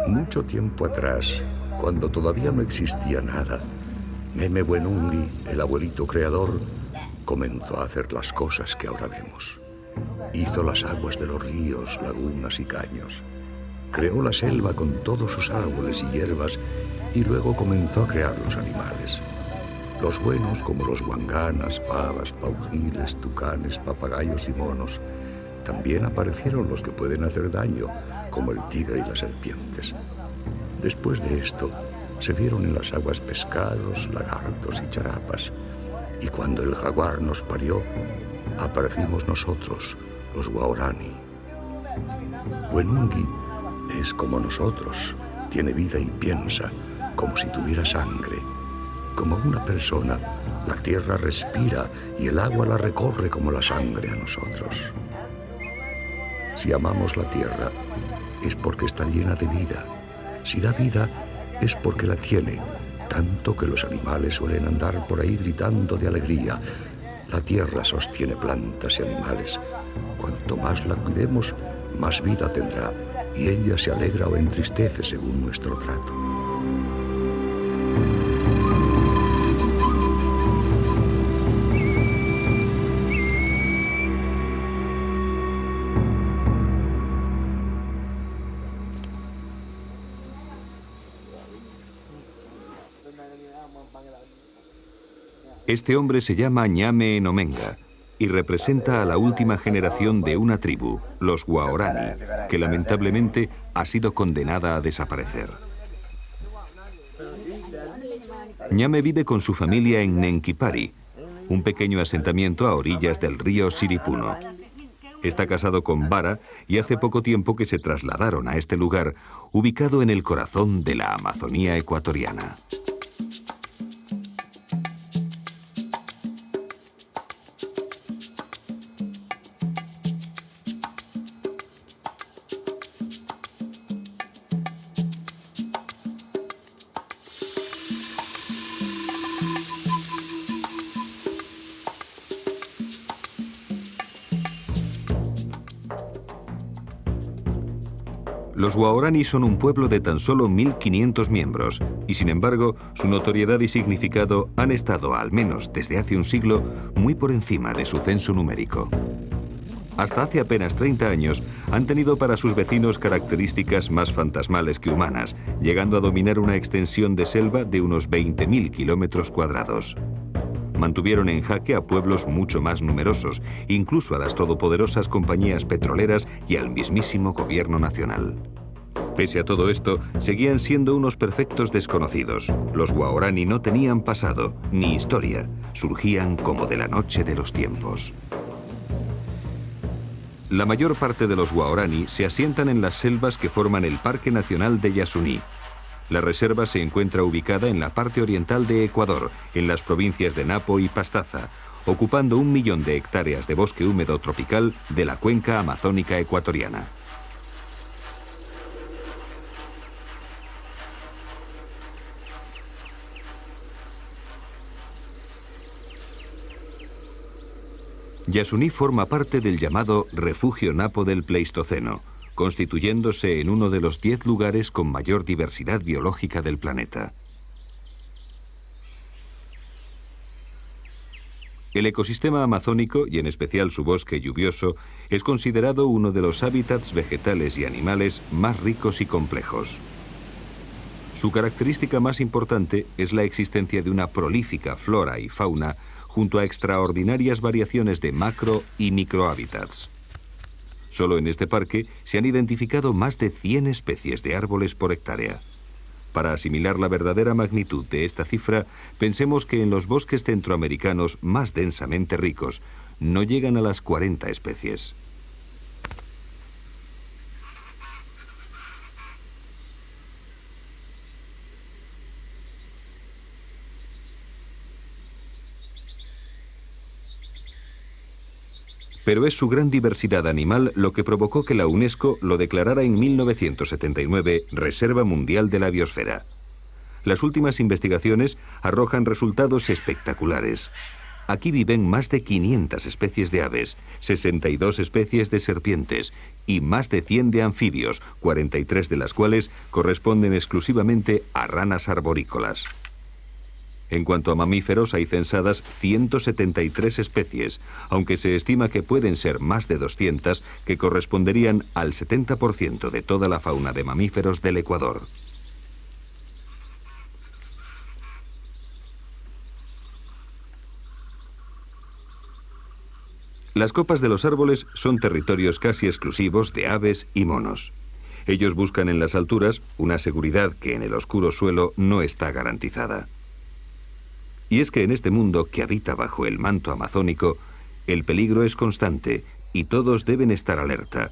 Mucho tiempo atrás, cuando todavía no existía nada, Meme Wenungi, el abuelito creador, comenzó a hacer las cosas que ahora vemos. Hizo las aguas de los ríos, lagunas y caños. Creó la selva con todos sus árboles y hierbas y luego comenzó a crear los animales. Los buenos como los guanganas, pavas, paujiles, tucanes, papagayos y monos. También aparecieron los que pueden hacer daño, como el tigre y las serpientes. Después de esto, se vieron en las aguas pescados, lagartos y charapas. Y cuando el jaguar nos parió, aparecimos nosotros, los Waorani. Wenungi es como nosotros, tiene vida y piensa, como si tuviera sangre. Como una persona, la tierra respira y el agua la recorre como la sangre a nosotros. Si amamos la tierra, es porque está llena de vida. Si da vida, es porque la tiene, tanto que los animales suelen andar por ahí gritando de alegría. La tierra sostiene plantas y animales. Cuanto más la cuidemos, más vida tendrá, y ella se alegra o entristece según nuestro trato. Este hombre se llama Ñame Enomenga y representa a la última generación de una tribu, los Waorani, que lamentablemente ha sido condenada a desaparecer. Ñame vive con su familia en Nenquipari, un pequeño asentamiento a orillas del río Siripuno. Está casado con Vara y hace poco tiempo que se trasladaron a este lugar, ubicado en el corazón de la Amazonía ecuatoriana. Los Waorani son un pueblo de tan solo 1.500 miembros y, sin embargo, su notoriedad y significado han estado, al menos desde hace un siglo, muy por encima de su censo numérico. Hasta hace apenas 30 años han tenido para sus vecinos características más fantasmales que humanas, llegando a dominar una extensión de selva de unos 20.000 kilómetros cuadrados. Mantuvieron en jaque a pueblos mucho más numerosos, incluso a las todopoderosas compañías petroleras y al mismísimo gobierno nacional. Pese a todo esto, seguían siendo unos perfectos desconocidos. Los Waorani no tenían pasado ni historia, surgían como de la noche de los tiempos. La mayor parte de los Waorani se asientan en las selvas que forman el Parque Nacional de Yasuní. La reserva se encuentra ubicada en la parte oriental de Ecuador, en las provincias de Napo y Pastaza, ocupando 1 millón de hectáreas de bosque húmedo tropical de la cuenca amazónica ecuatoriana. Yasuní forma parte del llamado Refugio Napo del Pleistoceno, constituyéndose en uno de los 10 lugares con mayor diversidad biológica del planeta. El ecosistema amazónico, y en especial su bosque lluvioso, es considerado uno de los hábitats vegetales y animales más ricos y complejos. Su característica más importante es la existencia de una prolífica flora y fauna, junto a extraordinarias variaciones de macro y microhábitats. Solo en este parque se han identificado más de 100 especies de árboles por hectárea. Para asimilar la verdadera magnitud de esta cifra, pensemos que en los bosques centroamericanos más densamente ricos no llegan a las 40 especies. Pero es su gran diversidad animal lo que provocó que la UNESCO lo declarara en 1979 Reserva Mundial de la Biosfera. Las últimas investigaciones arrojan resultados espectaculares. Aquí viven más de 500 especies de aves, 62 especies de serpientes y más de 100 de anfibios, 43 de las cuales corresponden exclusivamente a ranas arborícolas. En cuanto a mamíferos, hay censadas 173 especies, aunque se estima que pueden ser más de 200, que corresponderían al 70% de toda la fauna de mamíferos del Ecuador. Las copas de los árboles son territorios casi exclusivos de aves y monos. Ellos buscan en las alturas una seguridad que en el oscuro suelo no está garantizada. Y es que en este mundo que habita bajo el manto amazónico, el peligro es constante y todos deben estar alerta,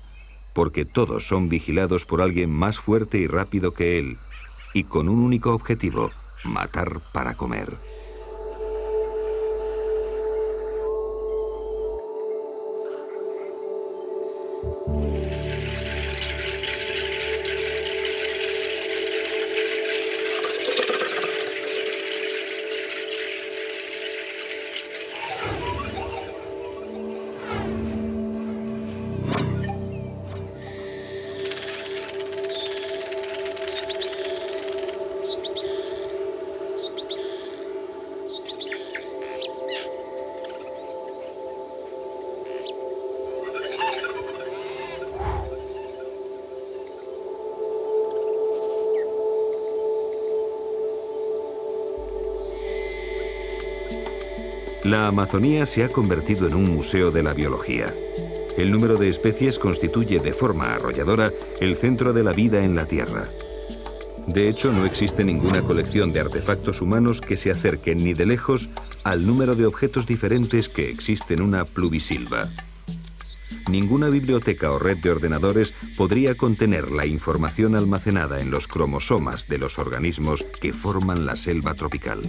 porque todos son vigilados por alguien más fuerte y rápido que él, y con un único objetivo: matar para comer. La Amazonía se ha convertido en un museo de la biología. El número de especies constituye de forma arrolladora el centro de la vida en la Tierra. De hecho, no existe ninguna colección de artefactos humanos que se acerquen ni de lejos al número de objetos diferentes que existe en una pluvisilva. Ninguna biblioteca o red de ordenadores podría contener la información almacenada en los cromosomas de los organismos que forman la selva tropical.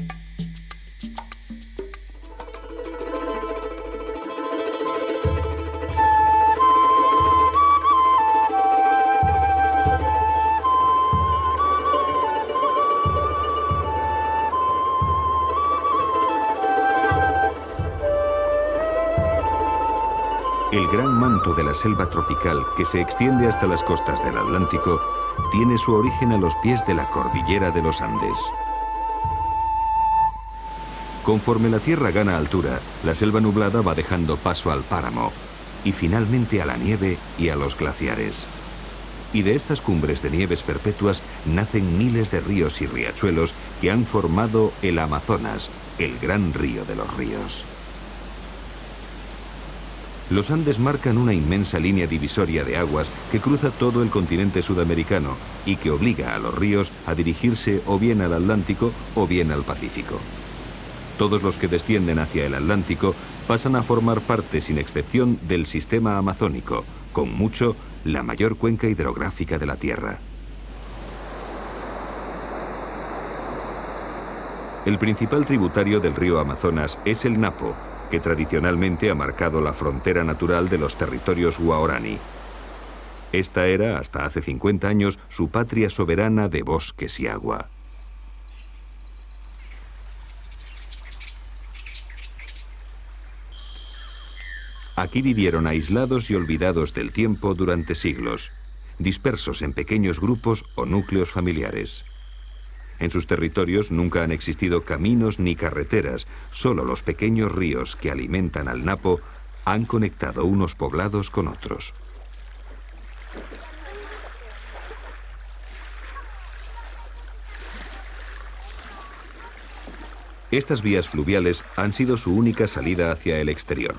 El gran manto de la selva tropical, que se extiende hasta las costas del Atlántico, tiene su origen a los pies de la cordillera de los Andes. Conforme la Tierra gana altura, la selva nublada va dejando paso al páramo y finalmente a la nieve y a los glaciares. Y de estas cumbres de nieves perpetuas nacen miles de ríos y riachuelos que han formado el Amazonas, el gran río de los ríos. Los Andes marcan una inmensa línea divisoria de aguas que cruza todo el continente sudamericano y que obliga a los ríos a dirigirse o bien al Atlántico o bien al Pacífico. Todos los que descienden hacia el Atlántico pasan a formar parte, sin excepción, del sistema amazónico, con mucho la mayor cuenca hidrográfica de la Tierra. El principal tributario del río Amazonas es el Napo, que tradicionalmente ha marcado la frontera natural de los territorios Guaraní. Esta era, hasta hace 50 años, su patria soberana de bosques y agua. Aquí vivieron aislados y olvidados del tiempo durante siglos, dispersos en pequeños grupos o núcleos familiares. En sus territorios nunca han existido caminos ni carreteras, solo los pequeños ríos que alimentan al Napo han conectado unos poblados con otros. Estas vías fluviales han sido su única salida hacia el exterior.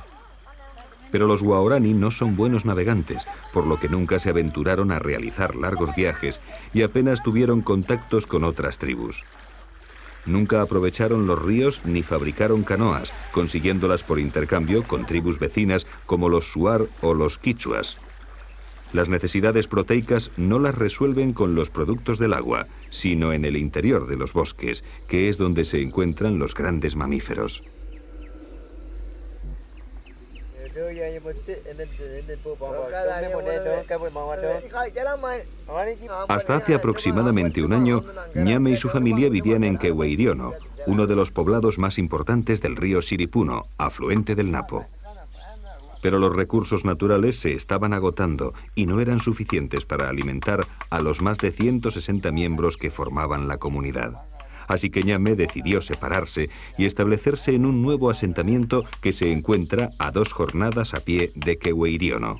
Pero los Guaraní no son buenos navegantes, por lo que nunca se aventuraron a realizar largos viajes y apenas tuvieron contactos con otras tribus. Nunca aprovecharon los ríos ni fabricaron canoas, consiguiéndolas por intercambio con tribus vecinas como los Shuar o los Quichuas. Las necesidades proteicas no las resuelven con los productos del agua, sino en el interior de los bosques, que es donde se encuentran los grandes mamíferos. Hasta hace aproximadamente un año, Ñame y su familia vivían en Keweiríono, uno de los poblados más importantes del río Siripuno, afluente del Napo. Pero los recursos naturales se estaban agotando y no eran suficientes para alimentar a los más de 160 miembros que formaban la comunidad. Así que Ñame decidió separarse y establecerse en un nuevo asentamiento que se encuentra a 2 jornadas a pie de Keweiríono.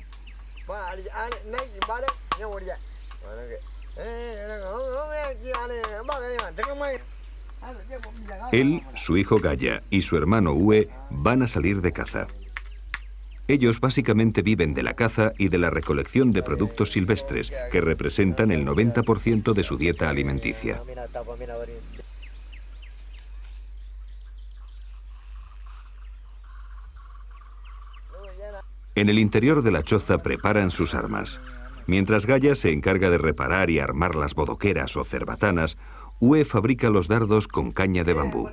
Él, su hijo Gaya y su hermano Ue van a salir de caza. Ellos básicamente viven de la caza y de la recolección de productos silvestres, que representan el 90% de su dieta alimenticia. En el interior de la choza preparan sus armas. Mientras Gaya se encarga de reparar y armar las bodoqueras o cerbatanas, Ue fabrica los dardos con caña de bambú.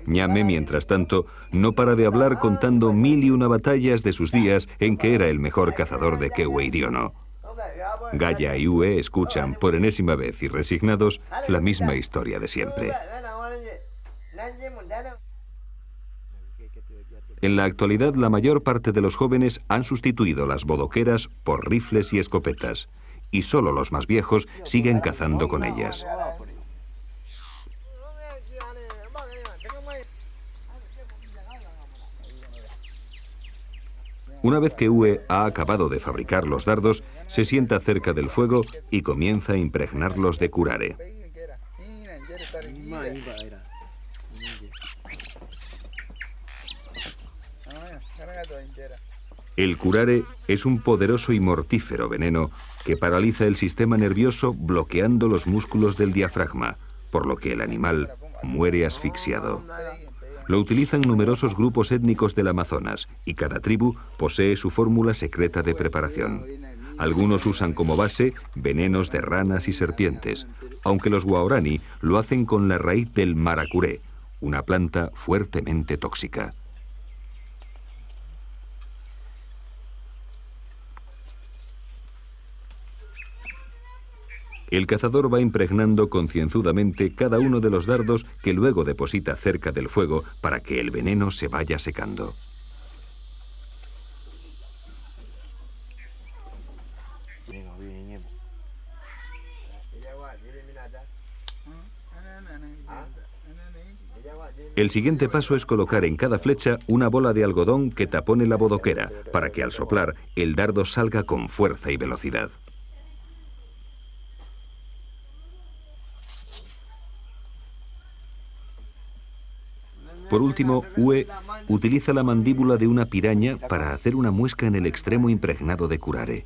Ñame, mientras tanto, no para de hablar contando 1001 batallas de sus días en que era el mejor cazador de Keweiríono. Gaya y Ue escuchan por enésima vez y resignados la misma historia de siempre. En la actualidad, la mayor parte de los jóvenes han sustituido las bodoqueras por rifles y escopetas, y solo los más viejos siguen cazando con ellas. Una vez que Ue ha acabado de fabricar los dardos, se sienta cerca del fuego y comienza a impregnarlos de curare. El curare es un poderoso y mortífero veneno que paraliza el sistema nervioso bloqueando los músculos del diafragma, por lo que el animal muere asfixiado. Lo utilizan numerosos grupos étnicos del Amazonas y cada tribu posee su fórmula secreta de preparación. Algunos usan como base venenos de ranas y serpientes, aunque los guaorani lo hacen con la raíz del maracuré, una planta fuertemente tóxica. El cazador va impregnando concienzudamente cada uno de los dardos que luego deposita cerca del fuego para que el veneno se vaya secando. El siguiente paso es colocar en cada flecha una bola de algodón que tapone la bodoquera para que al soplar el dardo salga con fuerza y velocidad. Por último, Ue utiliza la mandíbula de una piraña para hacer una muesca en el extremo impregnado de curare.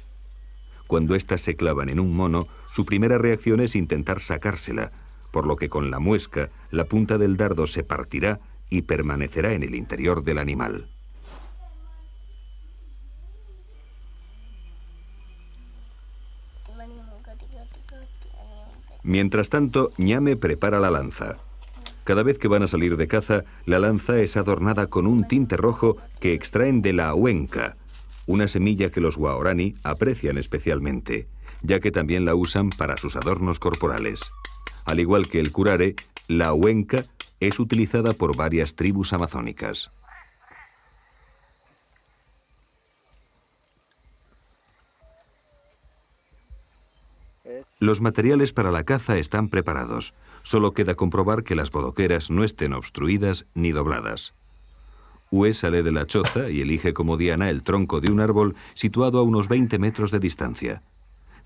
Cuando éstas se clavan en un mono, su primera reacción es intentar sacársela, por lo que con la muesca, la punta del dardo se partirá y permanecerá en el interior del animal. Mientras tanto, Ñame prepara la lanza. Cada vez que van a salir de caza, la lanza es adornada con un tinte rojo que extraen de la huenca, una semilla que los guaorani aprecian especialmente, ya que también la usan para sus adornos corporales. Al igual que el curare, la huenca es utilizada por varias tribus amazónicas. Los materiales para la caza están preparados. Solo queda comprobar que las bodoqueras no estén obstruidas ni dobladas. Ue sale de la choza y elige como diana el tronco de un árbol situado a unos 20 metros de distancia.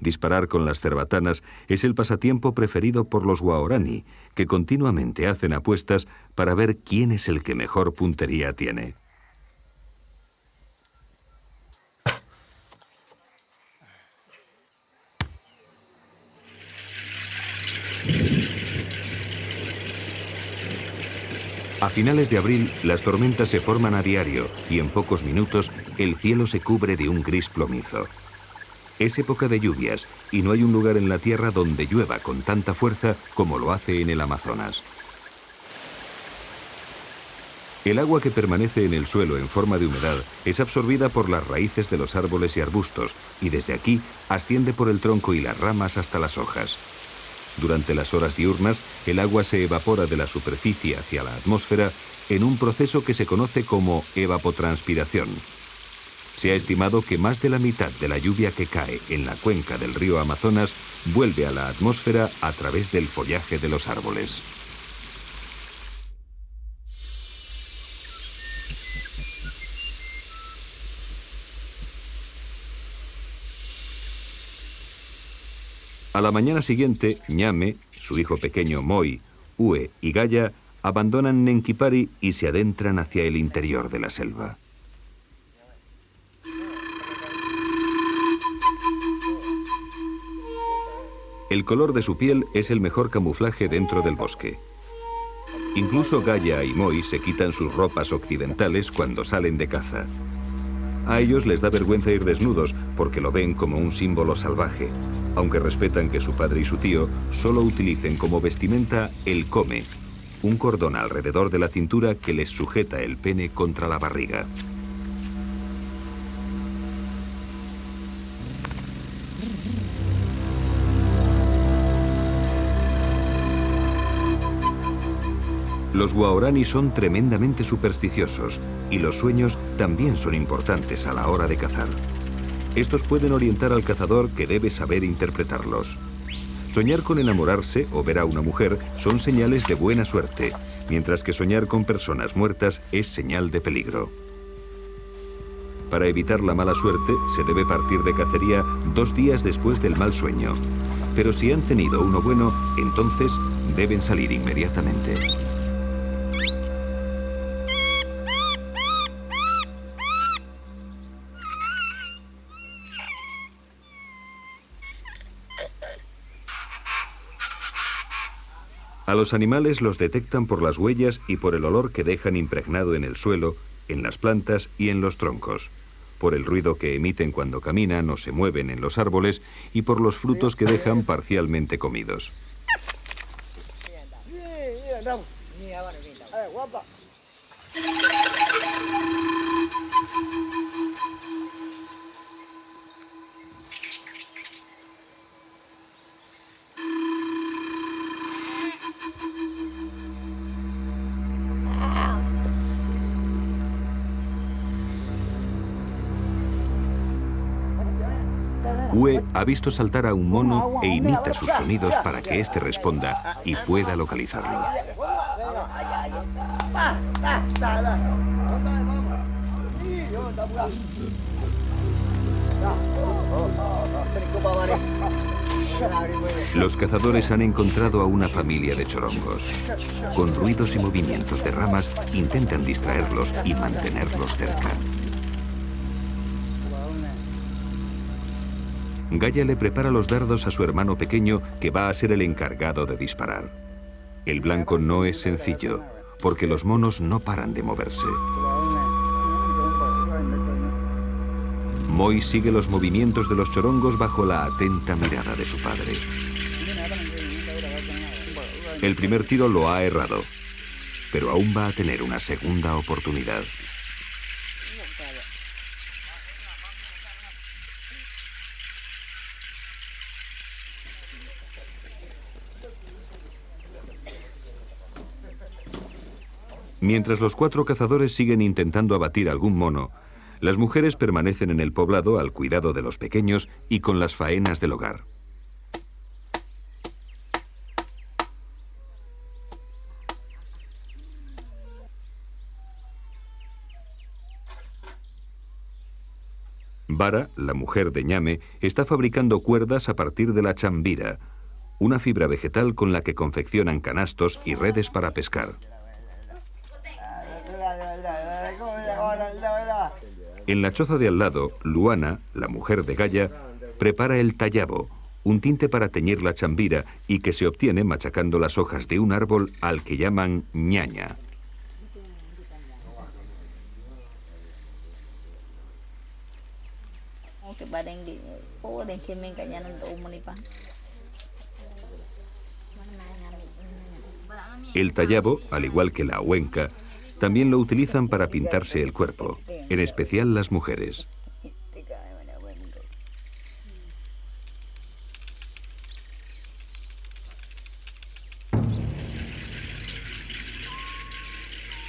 Disparar con las cerbatanas es el pasatiempo preferido por los guaorani, que continuamente hacen apuestas para ver quién es el que mejor puntería tiene. A finales de abril, las tormentas se forman a diario y en pocos minutos el cielo se cubre de un gris plomizo. Es época de lluvias y no hay un lugar en la Tierra donde llueva con tanta fuerza como lo hace en el Amazonas. El agua que permanece en el suelo en forma de humedad es absorbida por las raíces de los árboles y arbustos y desde aquí asciende por el tronco y las ramas hasta las hojas. Durante las horas diurnas, el agua se evapora de la superficie hacia la atmósfera en un proceso que se conoce como evapotranspiración. Se ha estimado que más de la mitad de la lluvia que cae en la cuenca del río Amazonas vuelve a la atmósfera a través del follaje de los árboles. A la mañana siguiente, Ñame, su hijo pequeño Moi, Ue y Gaya abandonan Nenquipari y se adentran hacia el interior de la selva. El color de su piel es el mejor camuflaje dentro del bosque. Incluso Gaya y Moi se quitan sus ropas occidentales cuando salen de caza. A ellos les da vergüenza ir desnudos porque lo ven como un símbolo salvaje, aunque respetan que su padre y su tío solo utilicen como vestimenta el come, un cordón alrededor de la cintura que les sujeta el pene contra la barriga. Los guaraní son tremendamente supersticiosos y los sueños también son importantes a la hora de cazar. Estos pueden orientar al cazador, que debe saber interpretarlos. Soñar con enamorarse o ver a una mujer son señales de buena suerte, mientras que soñar con personas muertas es señal de peligro. Para evitar la mala suerte, se debe partir de cacería 2 días después del mal sueño. Pero si han tenido uno bueno, entonces deben salir inmediatamente. A los animales los detectan por las huellas y por el olor que dejan impregnado en el suelo, en las plantas y en los troncos, por el ruido que emiten cuando caminan o se mueven en los árboles y por los frutos que dejan parcialmente comidos. Ue ha visto saltar a un mono e imita sus sonidos para que éste responda y pueda localizarlo. Los cazadores han encontrado a una familia de chorongos. Con ruidos y movimientos de ramas intentan distraerlos y mantenerlos cerca. Gaya le prepara los dardos a su hermano pequeño, que va a ser el encargado de disparar. El blanco no es sencillo, porque los monos no paran de moverse. Moi sigue los movimientos de los chorongos bajo la atenta mirada de su padre. El primer tiro lo ha errado, pero aún va a tener una segunda oportunidad. Mientras los 4 cazadores siguen intentando abatir algún mono, las mujeres permanecen en el poblado al cuidado de los pequeños y con las faenas del hogar. Bara, la mujer de Ñame, está fabricando cuerdas a partir de la chambira, una fibra vegetal con la que confeccionan canastos y redes para pescar. En la choza de al lado, Luana, la mujer de Gaya, prepara el tallabo, un tinte para teñir la chambira y que se obtiene machacando las hojas de un árbol al que llaman ñaña. El tallabo, al igual que la huenca, También lo utilizan para pintarse el cuerpo, en especial las mujeres.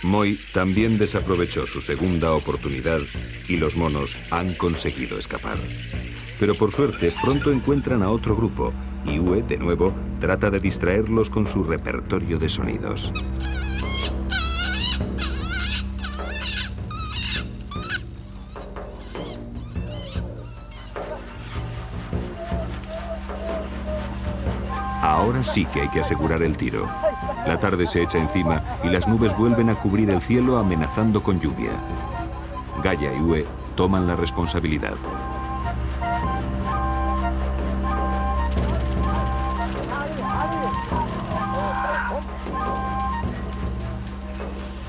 Moi también desaprovechó su segunda oportunidad y los monos han conseguido escapar. Pero por suerte pronto encuentran a otro grupo y Uwe, de nuevo, trata de distraerlos con su repertorio de sonidos. Ahora sí que hay que asegurar el tiro. La tarde se echa encima y las nubes vuelven a cubrir el cielo amenazando con lluvia. Gaia y Uwe toman la responsabilidad.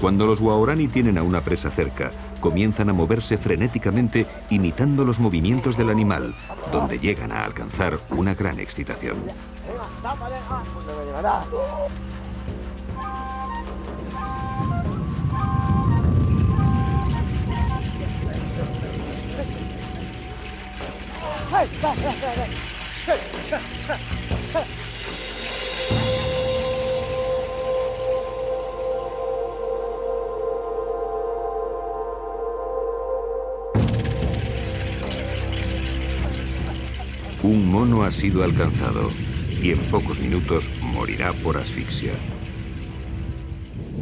Cuando los Waorani tienen a una presa cerca, comienzan a moverse frenéticamente imitando los movimientos del animal, donde llegan a alcanzar una gran excitación. Un mono ha sido alcanzado y en pocos minutos morirá por asfixia.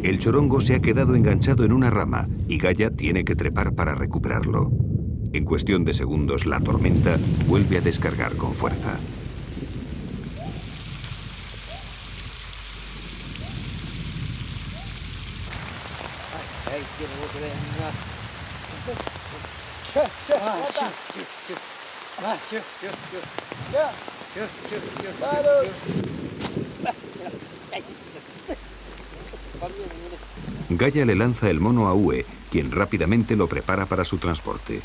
El chorongo se ha quedado enganchado en una rama y Gaia tiene que trepar para recuperarlo. En cuestión de segundos, la tormenta vuelve a descargar con fuerza. Gaia le lanza el mono a Uwe, quien rápidamente lo prepara para su transporte.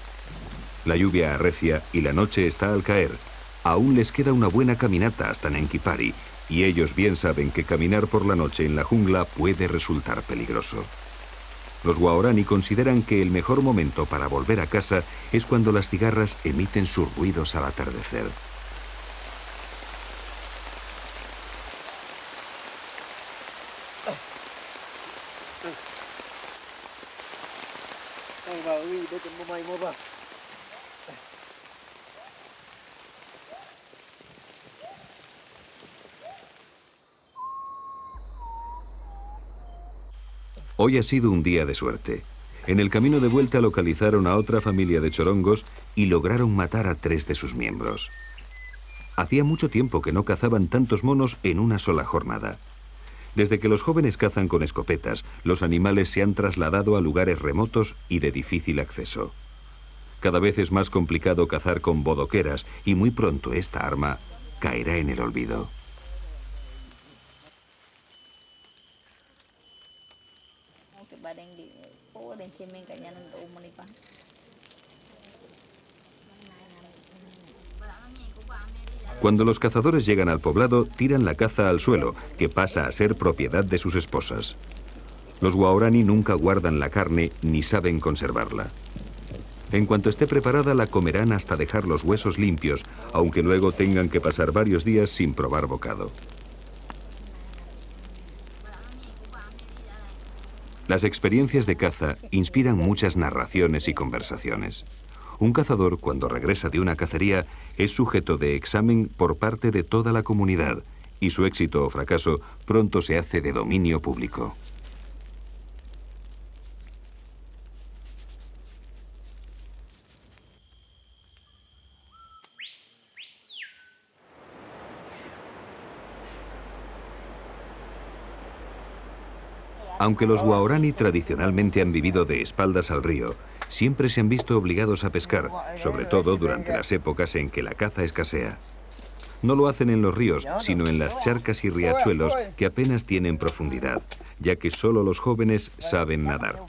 La lluvia arrecia y la noche está al caer. Aún les queda una buena caminata hasta Nenquipari, y ellos bien saben que caminar por la noche en la jungla puede resultar peligroso. Los Waorani consideran que el mejor momento para volver a casa es cuando las cigarras emiten sus ruidos al atardecer. Hoy ha sido un día de suerte. En el camino de vuelta localizaron a otra familia de chorongos y lograron matar a 3 de sus miembros. Hacía mucho tiempo que no cazaban tantos monos en una sola jornada. Desde que los jóvenes cazan con escopetas, los animales se han trasladado a lugares remotos y de difícil acceso. Cada vez es más complicado cazar con bodoqueras y muy pronto esta arma caerá en el olvido. Cuando los cazadores llegan al poblado, tiran la caza al suelo, que pasa a ser propiedad de sus esposas. Los Waorani nunca guardan la carne ni saben conservarla. En cuanto esté preparada, la comerán hasta dejar los huesos limpios, aunque luego tengan que pasar varios días sin probar bocado. Las experiencias de caza inspiran muchas narraciones y conversaciones. Un cazador, cuando regresa de una cacería, es sujeto de examen por parte de toda la comunidad, y su éxito o fracaso pronto se hace de dominio público. Aunque los Waorani tradicionalmente han vivido de espaldas al río, siempre se han visto obligados a pescar, sobre todo durante las épocas en que la caza escasea. No lo hacen en los ríos, sino en las charcas y riachuelos que apenas tienen profundidad, ya que solo los jóvenes saben nadar.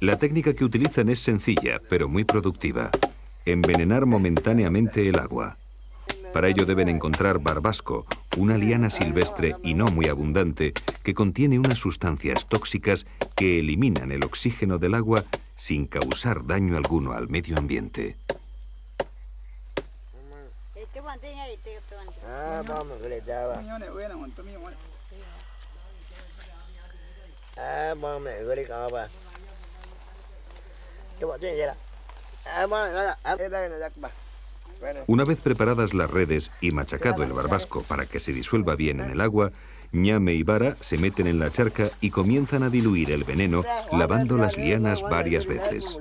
La técnica que utilizan es sencilla, pero muy productiva. envenenar momentáneamente el agua. Para ello deben encontrar barbasco, una liana silvestre y no muy abundante que contiene unas sustancias tóxicas que eliminan el oxígeno del agua sin causar daño alguno al medio ambiente. Una vez preparadas las redes y machacado el barbasco para que se disuelva bien en el agua, Ñame y Vara se meten en la charca y comienzan a diluir el veneno lavando las lianas varias veces.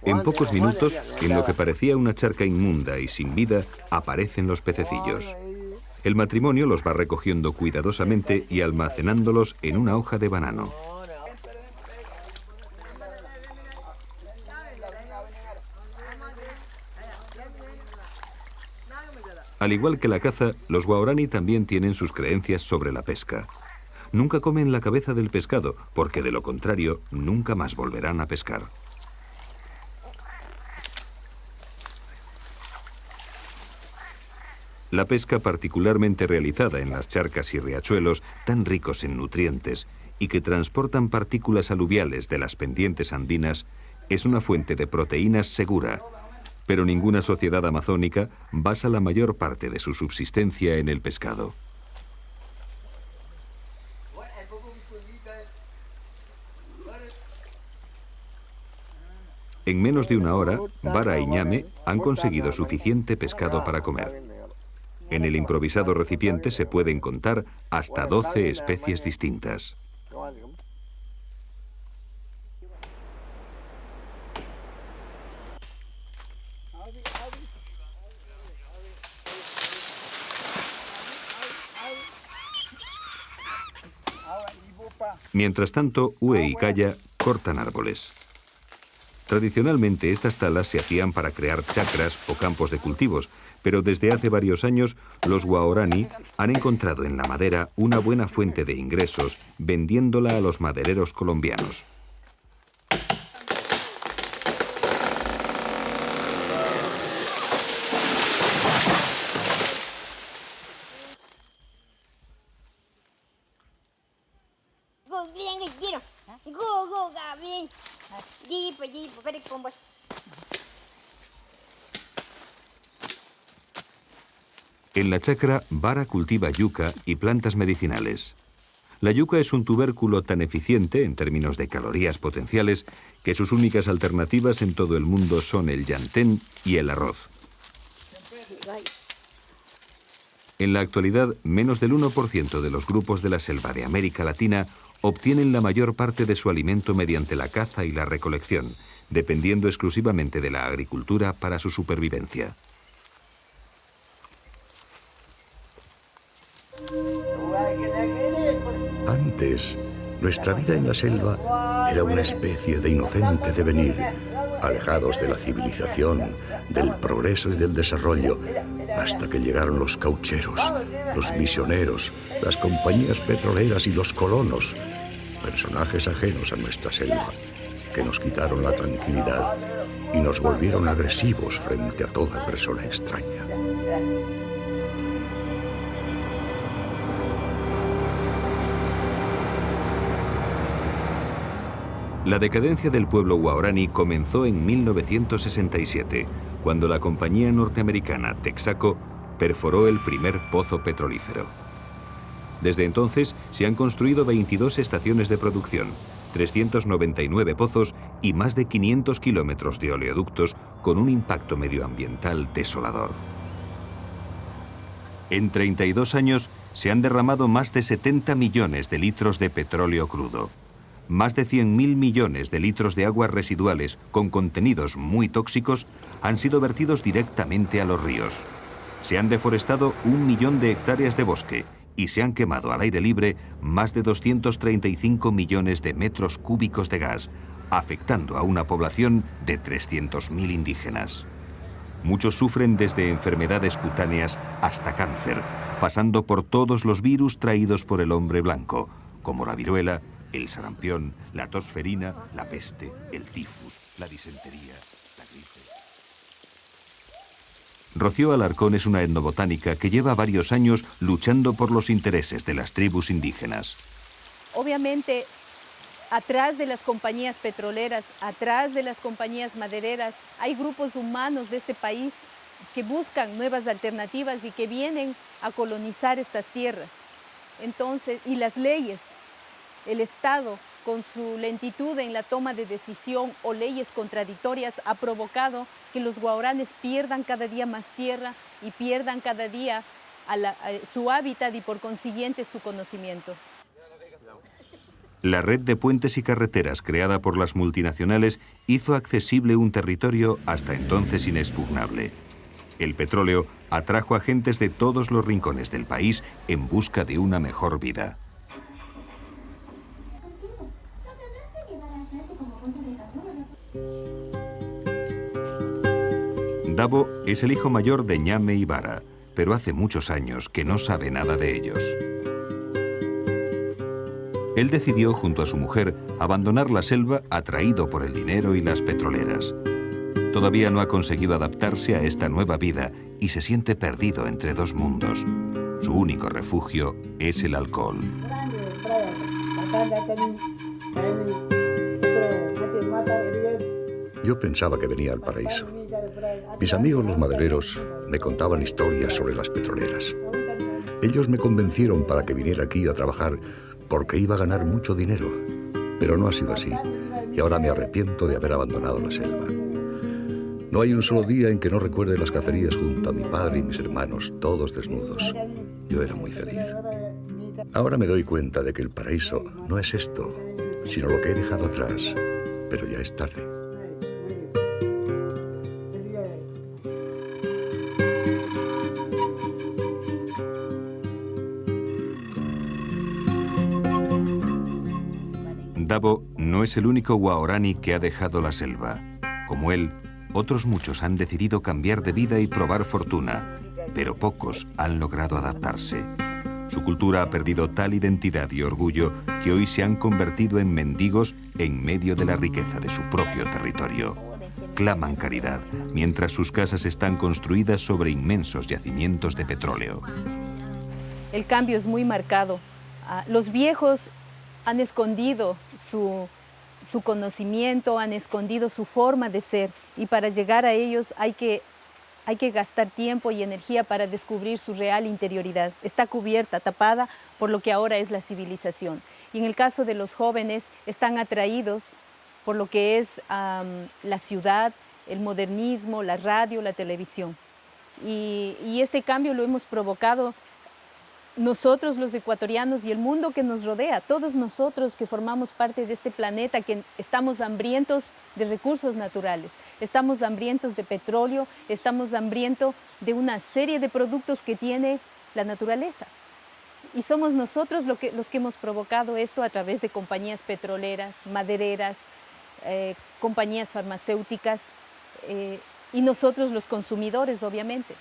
En pocos minutos, en lo que parecía una charca inmunda y sin vida, aparecen los pececillos. El matrimonio los va recogiendo cuidadosamente y almacenándolos en una hoja de banano. Al igual que la caza, los guaraní también tienen sus creencias sobre la pesca. Nunca comen la cabeza del pescado, porque de lo contrario, nunca más volverán a pescar. La pesca, particularmente realizada en las charcas y riachuelos tan ricos en nutrientes y que transportan partículas aluviales de las pendientes andinas, es una fuente de proteínas segura, pero ninguna sociedad amazónica basa la mayor parte de su subsistencia en el pescado. En menos de una hora, Vara y Ñame han conseguido suficiente pescado para comer. En el improvisado recipiente se pueden contar hasta 12 especies distintas. Mientras tanto, Ue y Kaya cortan árboles. Tradicionalmente estas talas se hacían para crear chacras o campos de cultivos, pero desde hace varios años los guaraní han encontrado en la madera una buena fuente de ingresos vendiéndola a los madereros colombianos. En la chacra, Vara cultiva yuca y plantas medicinales. La yuca es un tubérculo tan eficiente en términos de calorías potenciales que sus únicas alternativas en todo el mundo son el llantén y el arroz. En la actualidad, menos del 1% de los grupos de la selva de América Latina obtienen la mayor parte de su alimento mediante la caza y la recolección, dependiendo exclusivamente de la agricultura para su supervivencia. Antes, nuestra vida en la selva era una especie de inocente devenir, alejados de la civilización, del progreso y del desarrollo, hasta que llegaron los caucheros, los misioneros, las compañías petroleras y los colonos, personajes ajenos a nuestra selva, que nos quitaron la tranquilidad y nos volvieron agresivos frente a toda persona extraña. La decadencia del pueblo guaraní comenzó en 1967, cuando la compañía norteamericana Texaco perforó el primer pozo petrolífero. Desde entonces se han construido 22 estaciones de producción, 399 pozos y más de 500 kilómetros de oleoductos con un impacto medioambiental desolador. En 32 años se han derramado más de 70 millones de litros de petróleo crudo. Más de 100.000 millones de litros de aguas residuales con contenidos muy tóxicos han sido vertidos directamente a los ríos. Se han deforestado 1 millón de hectáreas de bosque y se han quemado al aire libre más de 235 millones de metros cúbicos de gas, afectando a una población de 300.000 indígenas. Muchos sufren desde enfermedades cutáneas hasta cáncer, pasando por todos los virus traídos por el hombre blanco, como la viruela, el sarampión, la tosferina, la peste, el tifus, la disentería, la gripe. Rocío Alarcón es una etnobotánica que lleva varios años luchando por los intereses de las tribus indígenas. Obviamente, atrás de las compañías petroleras, atrás de las compañías madereras, hay grupos humanos de este país que buscan nuevas alternativas y que vienen a colonizar estas tierras. Entonces, y las leyes, el Estado, con su lentitud en la toma de decisión o leyes contradictorias, ha provocado que los guaraníes pierdan cada día más tierra y pierdan cada día su hábitat y por consiguiente su conocimiento. La red de puentes y carreteras creada por las multinacionales hizo accesible un territorio hasta entonces inexpugnable. El petróleo atrajo a gentes de todos los rincones del país en busca de una mejor vida. Dabo es el hijo mayor de Ñame y Vara, pero hace muchos años que no sabe nada de ellos. Él decidió, junto a su mujer, abandonar la selva atraído por el dinero y las petroleras. Todavía no ha conseguido adaptarse a esta nueva vida y se siente perdido entre dos mundos. Su único refugio es el alcohol. Yo pensaba que venía al paraíso. Mis amigos los madereros me contaban historias sobre las petroleras. Ellos me convencieron para que viniera aquí a trabajar porque iba a ganar mucho dinero. Pero no ha sido así, y ahora me arrepiento de haber abandonado la selva. No hay un solo día en que no recuerde las cacerías junto a mi padre y mis hermanos, todos desnudos. Yo era muy feliz. Ahora me doy cuenta de que el paraíso no es esto, sino lo que he dejado atrás, pero ya es tarde. Dabo no es el único guaraní que ha dejado la selva. Como él, otros muchos han decidido cambiar de vida y probar fortuna, pero pocos han logrado adaptarse. Su cultura ha perdido tal identidad y orgullo que hoy se han convertido en mendigos en medio de la riqueza de su propio territorio. Claman caridad, mientras sus casas están construidas sobre inmensos yacimientos de petróleo. El cambio es muy marcado. Los viejos han escondido su conocimiento, han escondido su forma de ser, y para llegar a ellos hay que gastar tiempo y energía para descubrir su real interioridad. Está cubierta, tapada por lo que ahora es la civilización. Y en el caso de los jóvenes, están atraídos por lo que es la ciudad, el modernismo, la radio, la televisión. Y este cambio lo hemos provocado nosotros los ecuatorianos y el mundo que nos rodea, todos nosotros que formamos parte de este planeta, que estamos hambrientos de recursos naturales, estamos hambrientos de petróleo, estamos hambrientos de una serie de productos que tiene la naturaleza. Y somos nosotros los que hemos provocado esto a través de compañías petroleras, madereras, compañías farmacéuticas y nosotros los consumidores, obviamente.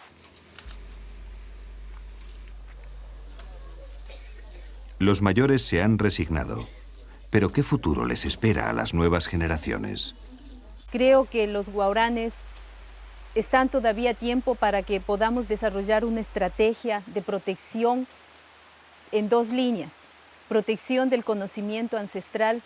Los mayores se han resignado, pero ¿qué futuro les espera a las nuevas generaciones? Creo que los guaraníes están todavía a tiempo para que podamos desarrollar una estrategia de protección en dos líneas. Protección del conocimiento ancestral,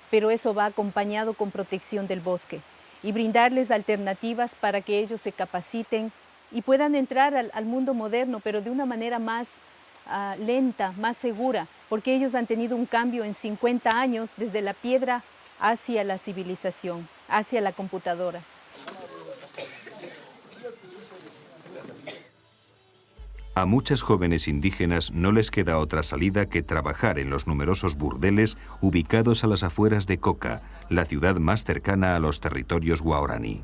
pero eso va acompañado con protección del bosque, y brindarles alternativas para que ellos se capaciten y puedan entrar al mundo moderno, pero de una manera más lenta, más segura, porque ellos han tenido un cambio en 50 años desde la piedra hacia la civilización, hacia la computadora. A muchas jóvenes indígenas no les queda otra salida que trabajar en los numerosos burdeles ubicados a las afueras de Coca, la ciudad más cercana a los territorios guaraní.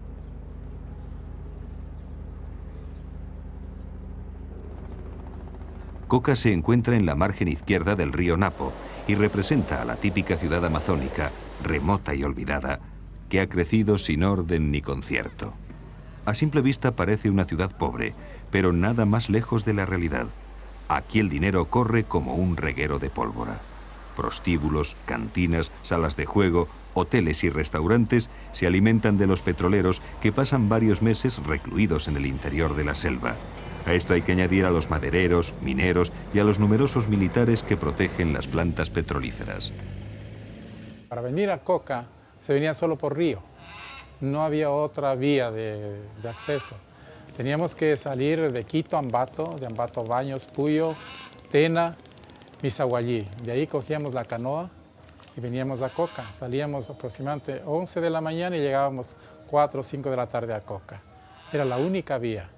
Coca se encuentra en la margen izquierda del río Napo y representa a la típica ciudad amazónica, remota y olvidada, que ha crecido sin orden ni concierto. A simple vista parece una ciudad pobre, pero nada más lejos de la realidad. Aquí el dinero corre como un reguero de pólvora. Prostíbulos, cantinas, salas de juego, hoteles y restaurantes se alimentan de los petroleros que pasan varios meses recluidos en el interior de la selva. A esto hay que añadir a los madereros, mineros y a los numerosos militares que protegen las plantas petrolíferas. Para venir a Coca se venía solo por río. No había otra vía de acceso. Teníamos que salir de Quito a Ambato, de Ambato a Baños, Puyo, Tena, Misahuallí. De ahí cogíamos la canoa y veníamos a Coca. Salíamos aproximadamente 11 de la mañana y llegábamos 4 o 5 de la tarde a Coca. Era la única vía.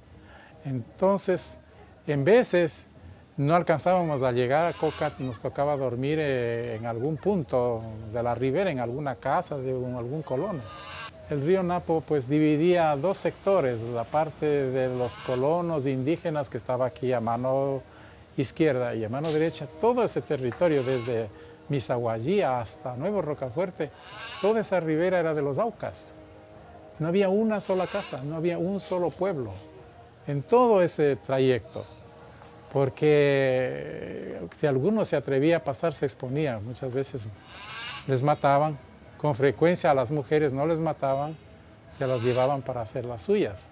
Entonces, en veces no alcanzábamos a llegar a Coca, nos tocaba dormir en algún punto de la ribera, en alguna casa de algún colono. El río Napo pues dividía dos sectores, la parte de los colonos indígenas que estaba aquí a mano izquierda y a mano derecha, todo ese territorio desde Misahuallí hasta Nuevo Rocafuerte, toda esa ribera era de los Aucas. No había una sola casa, no había un solo pueblo en todo ese trayecto, porque si alguno se atrevía a pasar se exponía, muchas veces les mataban. Con frecuencia a las mujeres no les mataban, se las llevaban para hacer las suyas,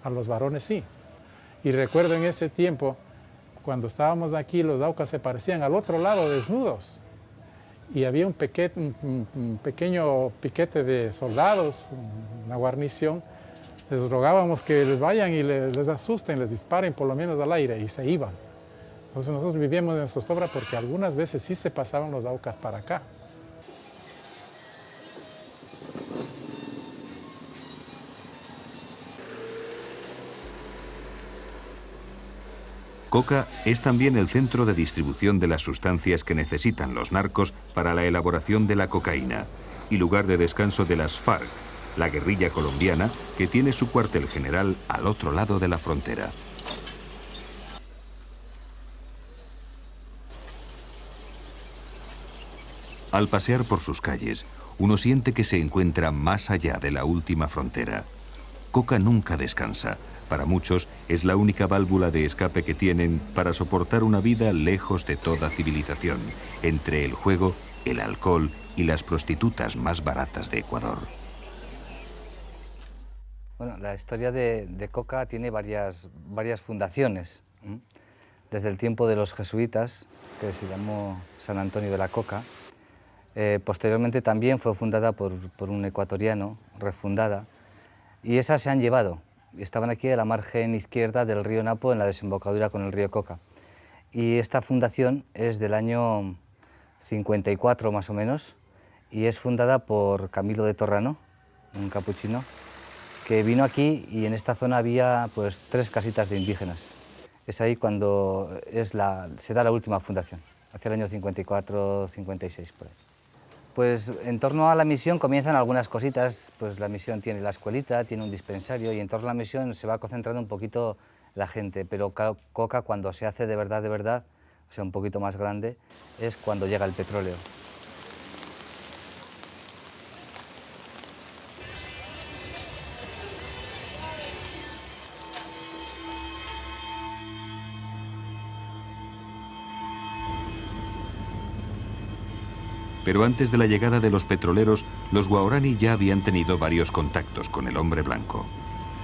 a los varones sí. Y recuerdo en ese tiempo, cuando estábamos aquí, los Aucas se parecían al otro lado desnudos. Y había un pequeño piquete de soldados, una guarnición. Les rogábamos que vayan y les asusten, les disparen por lo menos al aire, y se iban. Entonces nosotros vivíamos en zozobra porque algunas veces sí se pasaban los Aucas para acá. Coca es también el centro de distribución de las sustancias que necesitan los narcos para la elaboración de la cocaína y lugar de descanso de las FARC, la guerrilla colombiana que tiene su cuartel general al otro lado de la frontera. Al pasear por sus calles, uno siente que se encuentra más allá de la última frontera. Coca nunca descansa. Para muchos es la única válvula de escape que tienen para soportar una vida lejos de toda civilización, entre el juego, el alcohol y las prostitutas más baratas de Ecuador. Bueno, la historia de Coca tiene varias fundaciones. Desde el tiempo de los jesuitas, que se llamó San Antonio de la Coca, posteriormente también fue fundada por un ecuatoriano, refundada, y esas se han llevado. Estaban aquí a la margen izquierda del río Napo, en la desembocadura con el río Coca. Y esta fundación es del año 54 más o menos, y es fundada por Camilo de Torrano, un capuchino, que vino aquí y en esta zona había pues 3 casitas de indígenas. Es ahí cuando se da la última fundación, hacia el año 54-56 por ahí. Pues en torno a la misión comienzan algunas cositas, pues la misión tiene la escuelita, tiene un dispensario y en torno a la misión se va concentrando un poquito la gente, pero Coca cuando se hace de verdad, o sea un poquito más grande, es cuando llega el petróleo. Pero antes de la llegada de los petroleros, los guaraní ya habían tenido varios contactos con el hombre blanco.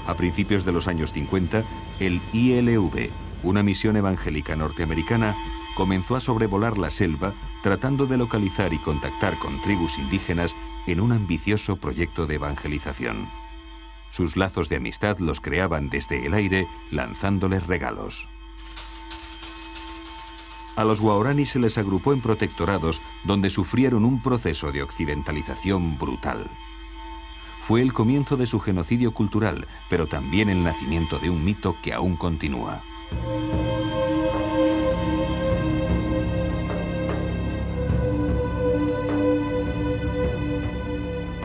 A principios de los años 50, el ILV, una misión evangélica norteamericana, comenzó a sobrevolar la selva tratando de localizar y contactar con tribus indígenas en un ambicioso proyecto de evangelización. Sus lazos de amistad los creaban desde el aire, lanzándoles regalos. A los guaraní se les agrupó en protectorados donde sufrieron un proceso de occidentalización brutal. Fue el comienzo de su genocidio cultural, pero también el nacimiento de un mito que aún continúa.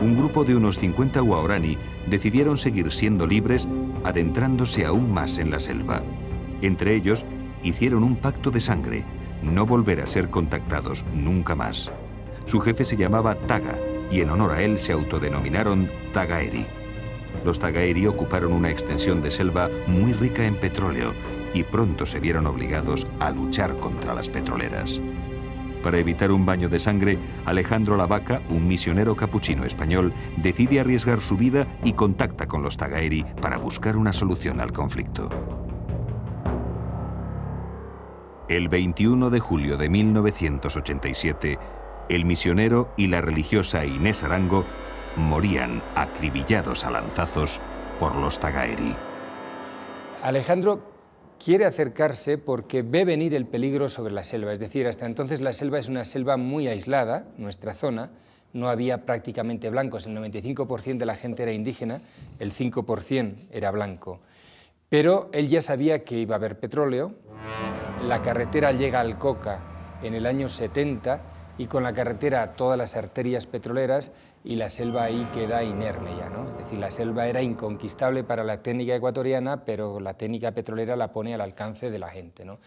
Un grupo de unos 50 guaraní decidieron seguir siendo libres, adentrándose aún más en la selva. Entre ellos, hicieron un pacto de sangre, no volver a ser contactados nunca más. Su jefe se llamaba Taga y en honor a él se autodenominaron Tagaeri. los Tagaeri ocuparon una extensión de selva muy rica en petróleo y pronto se vieron obligados a luchar contra las petroleras. Para evitar un baño de sangre, Alejandro Lavaca, un misionero capuchino español, decide arriesgar su vida y contacta con los Tagaeri para buscar una solución al conflicto. El 21 de julio de 1987, el misionero y la religiosa Inés Arango morían acribillados a lanzazos por los Tagaeri. Alejandro quiere acercarse porque ve venir el peligro sobre la selva, es decir, hasta entonces la selva es una selva muy aislada, nuestra zona, no había prácticamente blancos, el 95% de la gente era indígena, el 5% era blanco. Pero él ya sabía que iba a haber petróleo, la carretera llega al Coca en el año 70 y con la carretera todas las arterias petroleras y la selva ahí queda inerme ya, ¿no? Es decir, la selva era inconquistable para la técnica ecuatoriana, pero la técnica petrolera la pone al alcance de la gente, ¿no?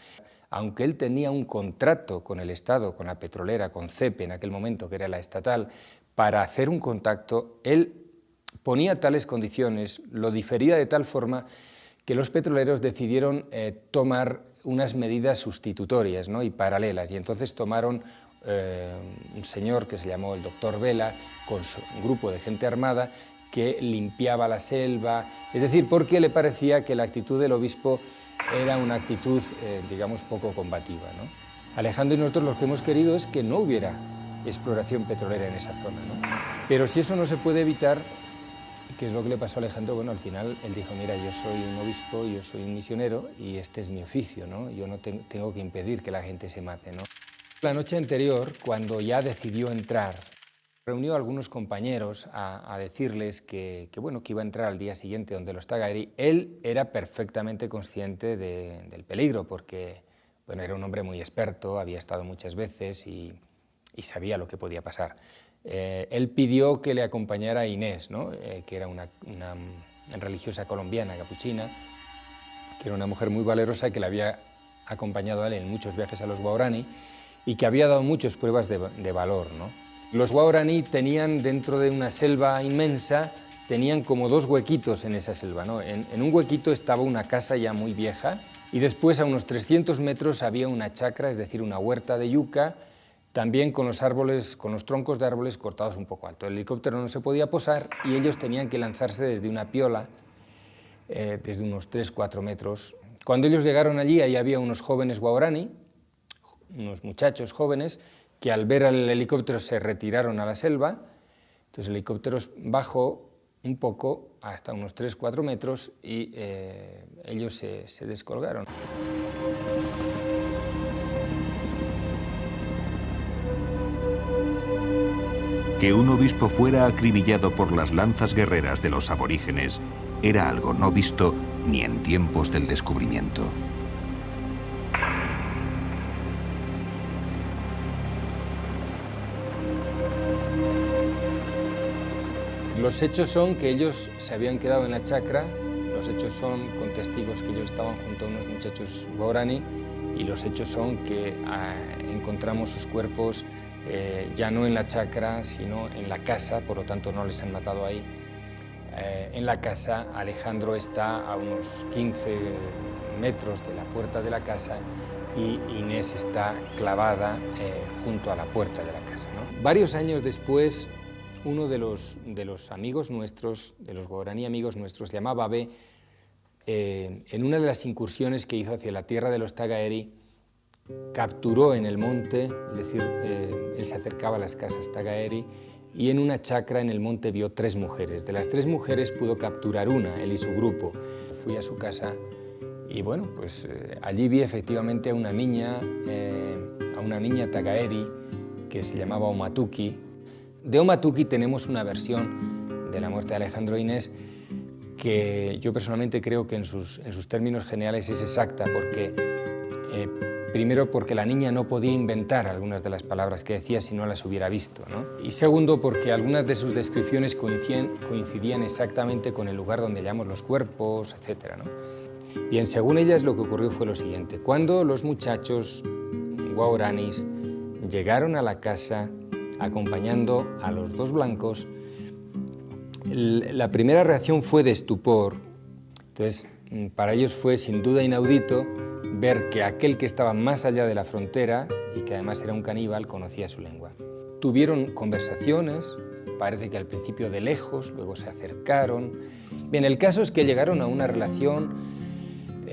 Aunque él tenía un contrato con el Estado, con la petrolera, con CEPE en aquel momento, que era la estatal, para hacer un contacto, él ponía tales condiciones, lo difería de tal forma que los petroleros decidieron tomar unas medidas sustitutorias, ¿no? Y paralelas, y entonces tomaron un señor que se llamó el doctor Vela, con un grupo de gente armada que limpiaba la selva, es decir, porque le parecía que la actitud del obispo era una actitud, digamos, poco combativa, ¿no? Alejandro y nosotros lo que hemos querido es que no hubiera exploración petrolera en esa zona, ¿no? Pero si eso no se puede evitar, ¿qué es lo que le pasó a Alejandro? Bueno, al final él dijo, mira, yo soy un obispo, yo soy un misionero y este es mi oficio, ¿no? Yo no tengo que impedir que la gente se mate, ¿no? La noche anterior, cuando ya decidió entrar, reunió a algunos compañeros a decirles que iba a entrar al día siguiente donde los Tagaeri. Él era perfectamente consciente del peligro porque bueno, era un hombre muy experto, había estado muchas veces y sabía lo que podía pasar. Él pidió que le acompañara a Inés, ¿no? Que era una religiosa colombiana, capuchina, que era una mujer muy valerosa que le había acompañado a él en muchos viajes a los Guaraní y que había dado muchas pruebas de valor, ¿no? Los Guaraní tenían dentro de una selva inmensa, tenían como dos huequitos en esa selva, ¿no? En un huequito estaba una casa ya muy vieja y después a unos 300 metros había una chacra, es decir, una huerta de yuca, también con los árboles, con los troncos de árboles cortados un poco alto. El helicóptero no se podía posar y ellos tenían que lanzarse desde una piola, desde unos 3-4 metros. Cuando ellos llegaron allí, ahí había unos jóvenes Guaraní, unos muchachos jóvenes, que al ver al helicóptero se retiraron a la selva. Entonces el helicóptero bajó un poco, hasta unos 3-4 metros, y ellos se descolgaron. Que un obispo fuera acribillado por las lanzas guerreras de los aborígenes era algo no visto ni en tiempos del descubrimiento. Los hechos son que ellos se habían quedado en la chacra, los hechos son con testigos que ellos estaban junto a unos muchachos Guaraní y los hechos son que encontramos sus cuerpos ya no en la chacra, sino en la casa, por lo tanto no les han matado ahí. En la casa Alejandro está a unos 15 metros de la puerta de la casa y Inés está clavada junto a la puerta de la casa, ¿no? Varios años después, uno de los amigos nuestros, de los Guaraní amigos nuestros, llamaba Babé, en una de las incursiones que hizo hacia la tierra de los Tagaeri, capturó en el monte, es decir, él se acercaba a las casas Tagaeri, y en una chacra en el monte vio 3 mujeres. De las 3 mujeres pudo capturar una, él y su grupo. Fui a su casa y bueno, pues allí vi efectivamente a una niña Tagaeri que se llamaba Omatuki. De Omatuki tenemos una versión de la muerte de Alejandro e Inés que yo personalmente creo que en sus términos generales es exacta, porque primero porque la niña no podía inventar algunas de las palabras que decía si no las hubiera visto, ¿no? Y segundo porque algunas de sus descripciones coincidían exactamente con el lugar donde hallamos los cuerpos, etc., ¿no? Bien, según ellas lo que ocurrió fue lo siguiente. Cuando los muchachos guaraníes llegaron a la casa acompañando a los 2 blancos, La primera reacción fue de estupor. Entonces, para ellos fue sin duda inaudito ver que aquel que estaba más allá de la frontera y que además era un caníbal conocía su lengua. Tuvieron conversaciones, parece que al principio de lejos, luego se acercaron. Bien, el caso es que llegaron a una relación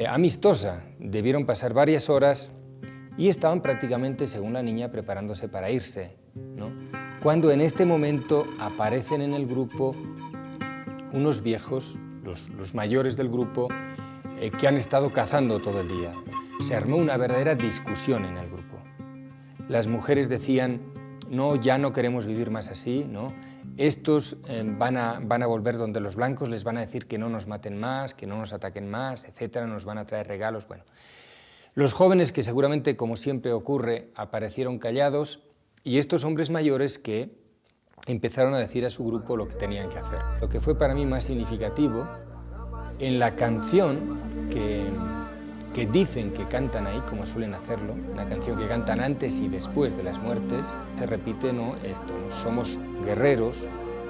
amistosa. Debieron pasar varias horas y estaban prácticamente, según la niña, preparándose para irse, ¿no? Cuando en este momento aparecen en el grupo unos viejos, los mayores del grupo, que han estado cazando todo el día. Se armó una verdadera discusión en el grupo. Las mujeres decían, no, ya no queremos vivir más así, ¿no? Estos van a volver donde los blancos, les van a decir que no nos maten más, que no nos ataquen más, etcétera, nos van a traer regalos, bueno. Los jóvenes, que seguramente, como siempre ocurre, aparecieron callados, y estos hombres mayores que empezaron a decir a su grupo lo que tenían que hacer. Lo que fue para mí más significativo, en la canción que dicen que cantan ahí, como suelen hacerlo, una canción que cantan antes y después de las muertes, se repite, ¿no?, esto, ¿no? Somos guerreros,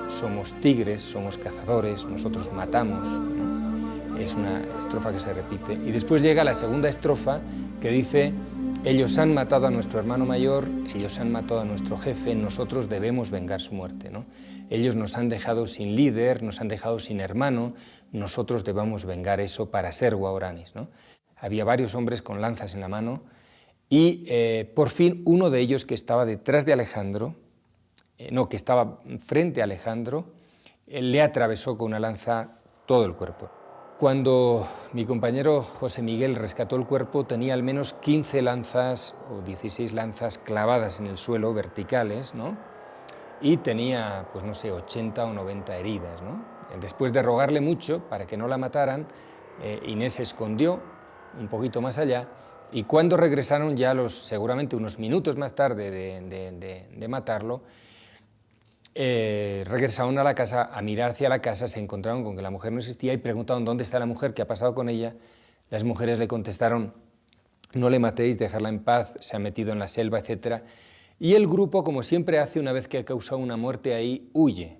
somos tigres, somos cazadores, nosotros matamos, ¿no? Es una estrofa que se repite. Y después llega la segunda estrofa que dice, ellos han matado a nuestro hermano mayor, ellos han matado a nuestro jefe, nosotros debemos vengar su muerte, ¿no? Ellos nos han dejado sin líder, nos han dejado sin hermano, nosotros debemos vengar eso para ser guaraníes, ¿no? Había varios hombres con lanzas en la mano y por fin uno de ellos, que estaba detrás de Alejandro, que estaba frente a Alejandro, le atravesó con una lanza todo el cuerpo. Cuando mi compañero José Miguel rescató el cuerpo, tenía al menos 15 lanzas o 16 lanzas clavadas en el suelo, verticales, ¿no? Y tenía, pues no sé, 80 o 90 heridas, ¿no? Después de rogarle mucho para que no la mataran, Inés se escondió un poquito más allá, y cuando regresaron ya seguramente unos minutos más tarde de matarlo, regresaron a la casa, a mirar hacia la casa, se encontraron con que la mujer no existía y preguntaron dónde está la mujer, qué ha pasado con ella. Las mujeres le contestaron, no le matéis, dejadla en paz, se ha metido en la selva, etc. Y el grupo, como siempre hace una vez que ha causado una muerte ahí, huye.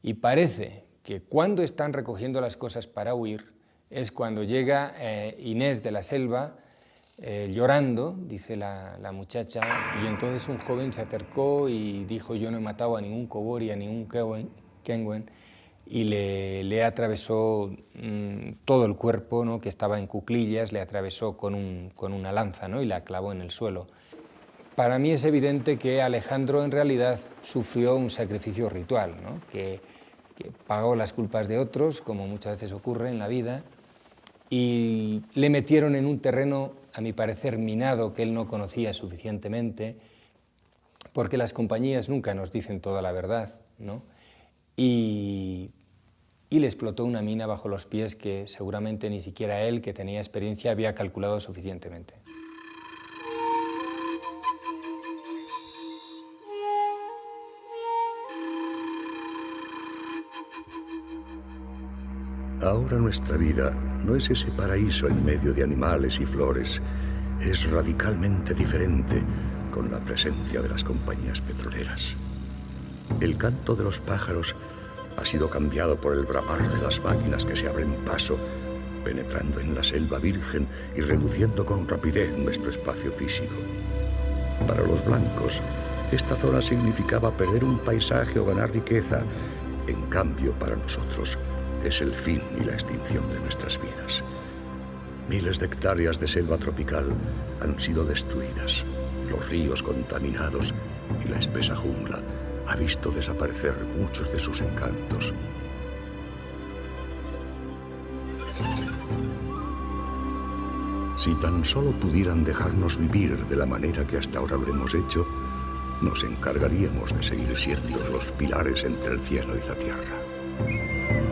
Y parece que cuando están recogiendo las cosas para huir, es cuando llega Inés de la selva, llorando, dice la muchacha, y entonces un joven se acercó y dijo, yo no he matado a ningún Kobori, a ningún Kenwen, y le atravesó todo el cuerpo, ¿no?, que estaba en cuclillas, le atravesó con una lanza, ¿no?, y la clavó en el suelo. Para mí es evidente que Alejandro en realidad sufrió un sacrificio ritual, ¿no?, que pagó las culpas de otros, como muchas veces ocurre en la vida, y le metieron en un terreno, a mi parecer, minado, que él no conocía suficientemente, porque las compañías nunca nos dicen toda la verdad, ¿no? Y le explotó una mina bajo los pies que seguramente ni siquiera él, que tenía experiencia, había calculado suficientemente. Ahora nuestra vida no es ese paraíso en medio de animales y flores. Es radicalmente diferente con la presencia de las compañías petroleras. El canto de los pájaros ha sido cambiado por el bramar de las máquinas que se abren paso, penetrando en la selva virgen y reduciendo con rapidez nuestro espacio físico. Para los blancos, esta zona significaba perder un paisaje o ganar riqueza. En cambio, para nosotros, es el fin y la extinción de nuestras vidas. Miles de hectáreas de selva tropical han sido destruidas, los ríos contaminados y la espesa jungla ha visto desaparecer muchos de sus encantos. Si tan solo pudieran dejarnos vivir de la manera que hasta ahora lo hemos hecho, nos encargaríamos de seguir siendo los pilares entre el cielo y la tierra.